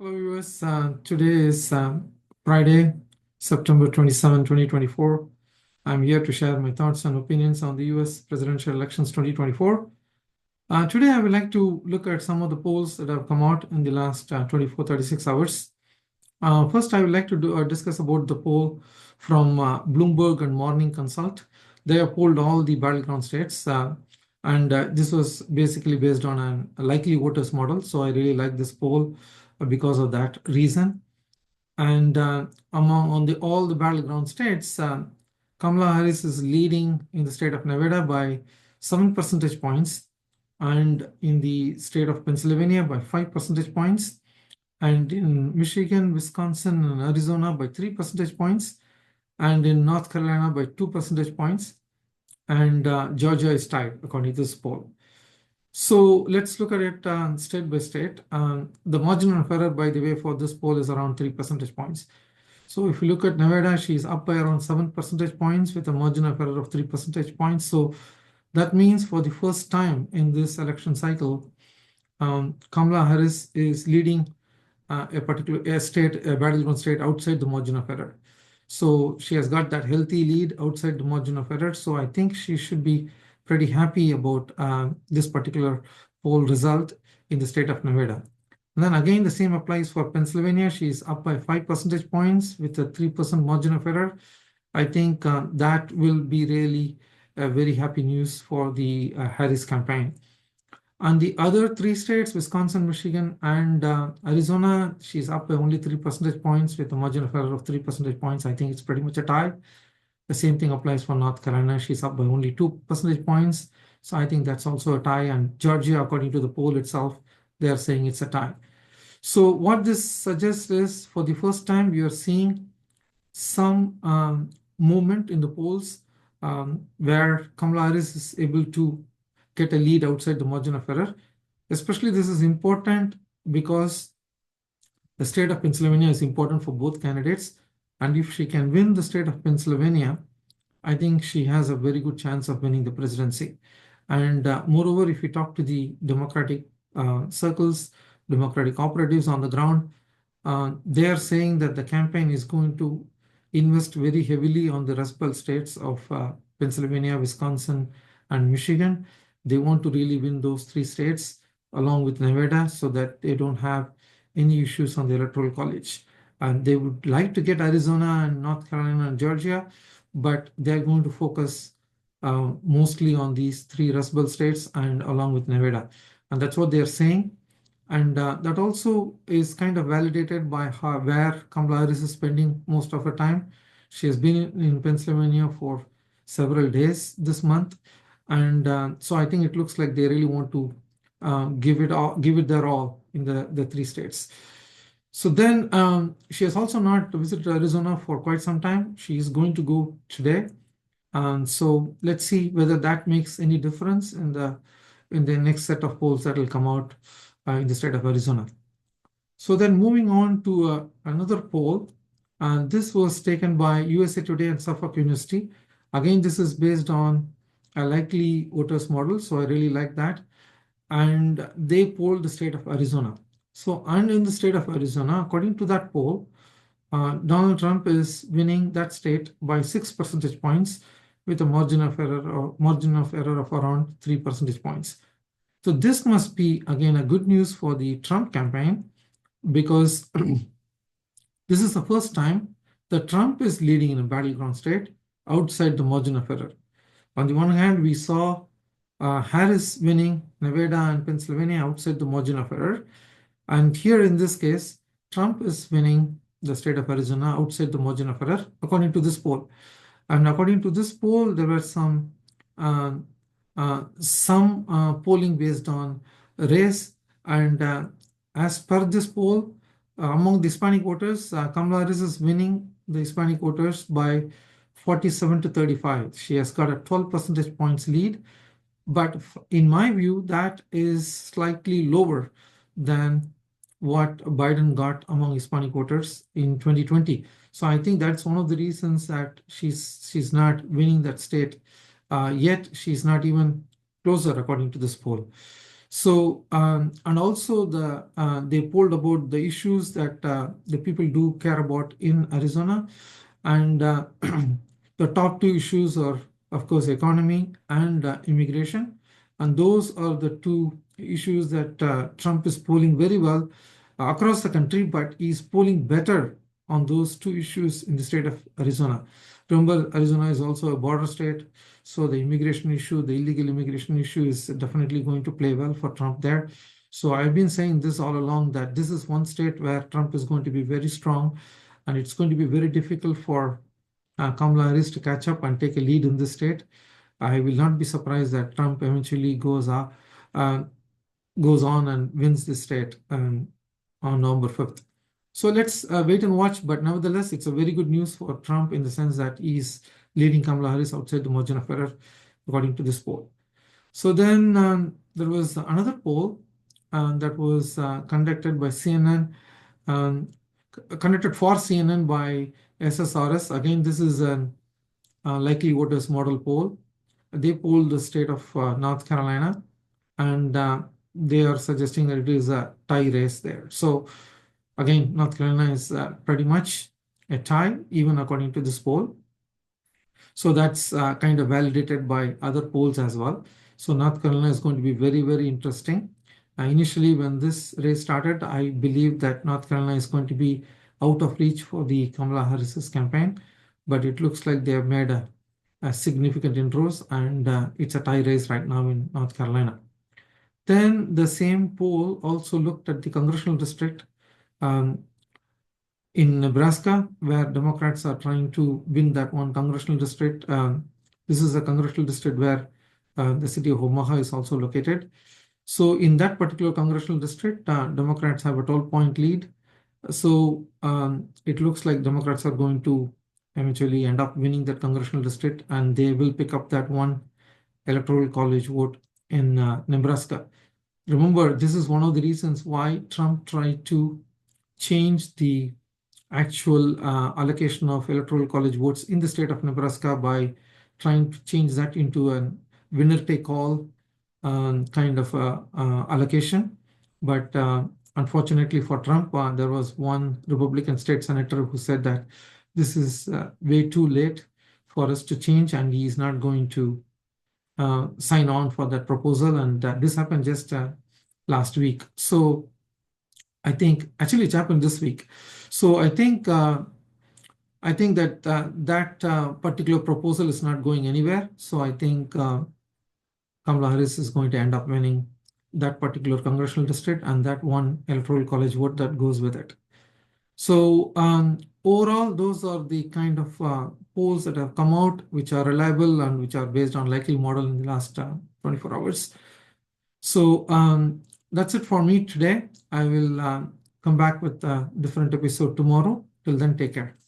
Hello, viewers. Today is Friday, September 27, 2024. I'm here to share my thoughts and opinions on the US presidential elections 2024. Today, I would like to look at some of the polls that have come out in the last 24, 36 hours. First, I would like to discuss about the poll from Bloomberg and Morning Consult. They have polled all the battleground states, and this was basically based on a likely voters model. So I really like this poll because of that reason. And among all the battleground states, Kamala Harris is leading in the state of Nevada by 7 percentage points, and in the state of Pennsylvania by 5 percentage points, and in Michigan, Wisconsin, and Arizona by 3 percentage points, and in North Carolina by 2 percentage points, and Georgia is tied according to this poll. So let's look at it state by state. The margin of error, by the way, for this poll is around 3 percentage points. So if you look at Nevada, she's up by around 7 percentage points with a margin of error of 3 percentage points. So that means for the first time in this election cycle, Kamala Harris is leading a particular state, a battleground state outside the margin of error. So she has got that healthy lead outside the margin of error. So I think she should be pretty happy about this particular poll result in the state of Nevada. And then again, the same applies for Pennsylvania. She's up by 5 percentage points with a 3% margin of error. I think that will be really very happy news for the Harris campaign. On the other three states, Wisconsin, Michigan, and Arizona, she's up by only 3 percentage points with a margin of error of 3 percentage points. I think it's pretty much a tie. The same thing applies for North Carolina. She's up by only 2 percentage points. So I think that's also a tie. And Georgia, according to the poll itself, they are saying it's a tie. So what this suggests is, for the first time, we are seeing some movement in the polls where Kamala Harris is able to get a lead outside the margin of error. Especially this is important because the state of Pennsylvania is important for both candidates. And if she can win the state of Pennsylvania, I think she has a very good chance of winning the presidency. And moreover, if you talk to the Democratic circles, Democratic operatives on the ground, they are saying that the campaign is going to invest very heavily on the Rust Belt states of Pennsylvania, Wisconsin, and Michigan. They want to really win those three states along with Nevada so that they don't have any issues on the Electoral College. And they would like to get Arizona and North Carolina and Georgia, but they're going to focus mostly on these three Rust Belt states and along with Nevada. And that's what they're saying. And that also is kind of validated by where Kamala Harris is spending most of her time. She has been in Pennsylvania for several days this month. And so I think it looks like they really want to give it their all in the three states. So then she has also not visited Arizona for quite some time. She is going to go today. So let's see whether that makes any difference in the next set of polls that will come out in the state of Arizona. So then moving on to another poll, and this was taken by USA Today and Suffolk University. Again, this is based on a likely voters model, so I really like that. And they polled the state of Arizona. So, and in the state of Arizona, according to that poll, Donald Trump is winning that state by 6 percentage points with a margin of error of around 3 percentage points. So this must be, again, a good news for the Trump campaign because this is the first time that Trump is leading in a battleground state outside the margin of error. On the one hand, we saw Harris winning Nevada and Pennsylvania outside the margin of error. And here in this case, Trump is winning the state of Arizona outside the margin of error, according to this poll. And according to this poll, there were some polling based on race. And as per this poll, among the Hispanic voters, Kamala Harris is winning the Hispanic voters by 47 to 35. She has got a 12 percentage points lead. But in my view, that is slightly lower than what Biden got among Hispanic voters in 2020. So I think that's one of the reasons that she's not winning that state. Yet she's not even closer according to this poll. So, and also they polled about the issues that the people do care about in Arizona. And the top two issues are, of course, economy and immigration. And those are the two issues that Trump is polling very well across the country, but he's polling better on those two issues in the state of Arizona. Remember, Arizona is also a border state, so the immigration issue, the illegal immigration issue, is definitely going to play well for Trump there. So I've been saying this all along, that this is one state where Trump is going to be very strong, and it's going to be very difficult for Kamala Harris to catch up and take a lead in this state. I will not be surprised that Trump eventually goes on and wins the state on November 5th. So let's wait and watch. But nevertheless, it's a very good news for Trump in the sense that he's leading Kamala Harris outside the margin of error, according to this poll. So then there was another poll that was conducted by CNN, conducted for CNN by SSRS. Again, this is a likely voters model poll. They polled the state of North Carolina, and they are suggesting that it is a tie race there. So again, North Carolina is pretty much a tie, even according to this poll. So that's kind of validated by other polls as well. So North Carolina is going to be very, very interesting. Initially, when this race started, I believed that North Carolina is going to be out of reach for the Kamala Harris's campaign, but it looks like they have made a significant inroads, and it's a tie race right now in North Carolina. Then the same poll also looked at the congressional district in Nebraska, where Democrats are trying to win that one congressional district. This is a congressional district where the city of Omaha is also located. So in that particular congressional district, Democrats have a 12-point lead. So it looks like Democrats are going to eventually end up winning that congressional district, and they will pick up that one electoral college vote in Nebraska. Remember, this is one of the reasons why Trump tried to change the actual allocation of electoral college votes in the state of Nebraska by trying to change that into a winner-take-all kind of allocation. But unfortunately for Trump, there was one Republican state senator who said that this is way too late for us to change, and he is not going to sign on for that proposal. And this happened just last week. So I think actually it happened this week. So I think that that particular proposal is not going anywhere. So I think Kamala Harris is going to end up winning that particular congressional district and that one electoral college vote that goes with it. So overall, those are the kind of polls that have come out, which are reliable and which are based on likely model in the last 24 hours. So that's it for me today. I will come back with a different episode tomorrow. Till then, take care.